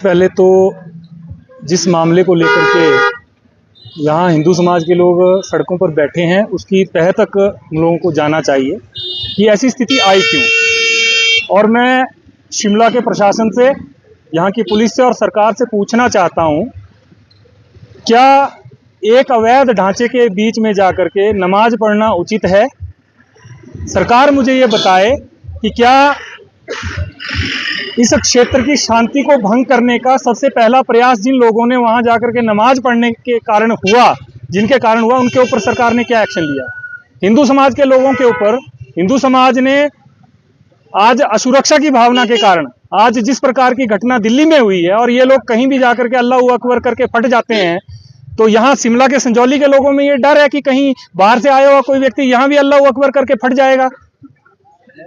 पहले तो जिस मामले को लेकर के यहाँ हिंदू समाज के लोग सड़कों पर बैठे हैं, उसकी तह तक हम लोगों को जाना चाहिए कि ऐसी स्थिति आई क्यों। और मैं शिमला के प्रशासन से, यहाँ की पुलिस से और सरकार से पूछना चाहता हूँ, क्या एक अवैध ढांचे के बीच में जाकर के नमाज पढ़ना उचित है? सरकार मुझे ये बताए कि क्या इस क्षेत्र की शांति को भंग करने का सबसे पहला प्रयास जिन लोगों ने वहां जाकर के नमाज पढ़ने के कारण हुआ, जिनके कारण हुआ, उनके ऊपर सरकार ने क्या एक्शन लिया? हिंदू समाज के लोगों के ऊपर हिंदू समाज ने आज असुरक्षा की भावना के कारण आज जिस प्रकार की घटना दिल्ली में हुई है और ये लोग कहीं भी जाकर के अल्लाह अकबर करके फट जाते हैं, तो यहाँ शिमला के संजौली के लोगों में ये डर है कि कहीं बाहर से आया हुआ कोई व्यक्ति यहाँ भी अल्लाह अकबर करके फट जाएगा।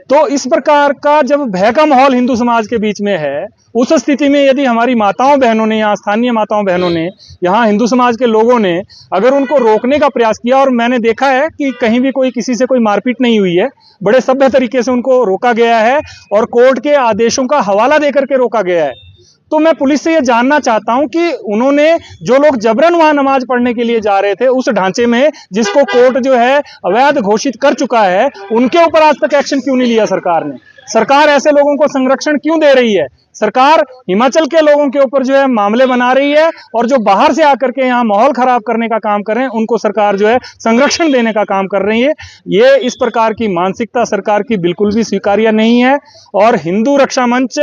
तो इस प्रकार का जब भय का माहौल हिंदू समाज के बीच में है, उस स्थिति में यदि हमारी माताओं बहनों ने, यहाँ स्थानीय माताओं बहनों ने, यहाँ हिंदू समाज के लोगों ने अगर उनको रोकने का प्रयास किया, और मैंने देखा है कि कहीं भी कोई किसी से कोई मारपीट नहीं हुई है, बड़े सभ्य तरीके से उनको रोका गया है और कोर्ट के आदेशों का हवाला देकर के रोका गया है। तो मैं पुलिस से ये जानना चाहता हूं कि उन्होंने, जो लोग जबरन वहां नमाज पढ़ने के लिए जा रहे थे उस ढांचे में जिसको कोर्ट जो है अवैध घोषित कर चुका है, उनके ऊपर आज तक एक्शन क्यों नहीं लिया सरकार ने? सरकार ऐसे लोगों को संरक्षण क्यों दे रही है? सरकार हिमाचल के लोगों के ऊपर जो है मामले बना रही है और जो बाहर से आकर के यहाँ माहौल खराब करने का काम कर रहे हैं, उनको सरकार जो है संरक्षण देने का काम कर रही है। ये इस प्रकार की मानसिकता सरकार की बिल्कुल भी स्वीकार्य नहीं है और हिंदू रक्षा मंच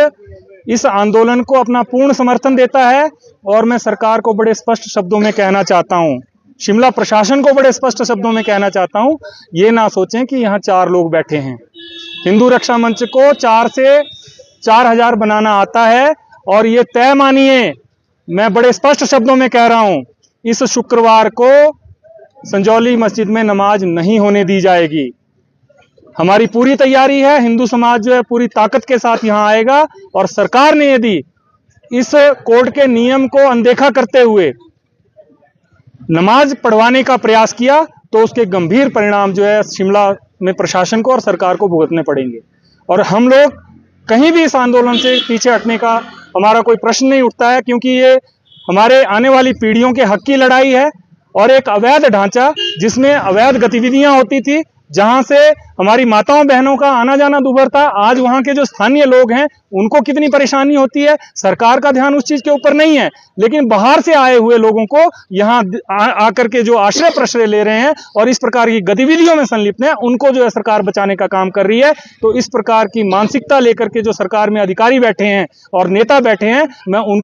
इस आंदोलन को अपना पूर्ण समर्थन देता है। और मैं सरकार को बड़े स्पष्ट शब्दों में कहना चाहता हूं, शिमला प्रशासन को बड़े स्पष्ट शब्दों में कहना चाहता हूं, ये ना सोचें कि यहाँ 4 लोग बैठे हैं। हिंदू रक्षा मंच को 4 से 4000 बनाना आता है और ये तय मानिए, मैं बड़े स्पष्ट शब्दों में कह रहा हूं, इस शुक्रवार को संजौली मस्जिद में नमाज नहीं होने दी जाएगी। हमारी पूरी तैयारी है, हिंदू समाज जो है पूरी ताकत के साथ यहाँ आएगा और सरकार ने यदि इस कोर्ट के नियम को अनदेखा करते हुए नमाज पढ़वाने का प्रयास किया तो उसके गंभीर परिणाम जो है शिमला में प्रशासन को और सरकार को भुगतने पड़ेंगे। और हम लोग कहीं भी इस आंदोलन से पीछे हटने का हमारा कोई प्रश्न नहीं उठता है, क्योंकि ये हमारे आने वाली पीढ़ियों के हक की लड़ाई है। और एक अवैध ढांचा जिसमें अवैध गतिविधियां होती थी, जहां से हमारी माताओं बहनों का आना जाना दूभर था, आज वहां के जो स्थानीय लोग हैं उनको कितनी परेशानी होती है, सरकार का ध्यान उस चीज के ऊपर नहीं है। लेकिन बाहर से आए हुए लोगों को यहाँ आकर के जो आश्रय प्रश्रय ले रहे हैं और इस प्रकार की गतिविधियों में संलिप्त हैं, उनको जो है सरकार बचाने का काम कर रही है। तो इस प्रकार की मानसिकता लेकर के जो सरकार में अधिकारी बैठे हैं और नेता बैठे हैं, मैं उन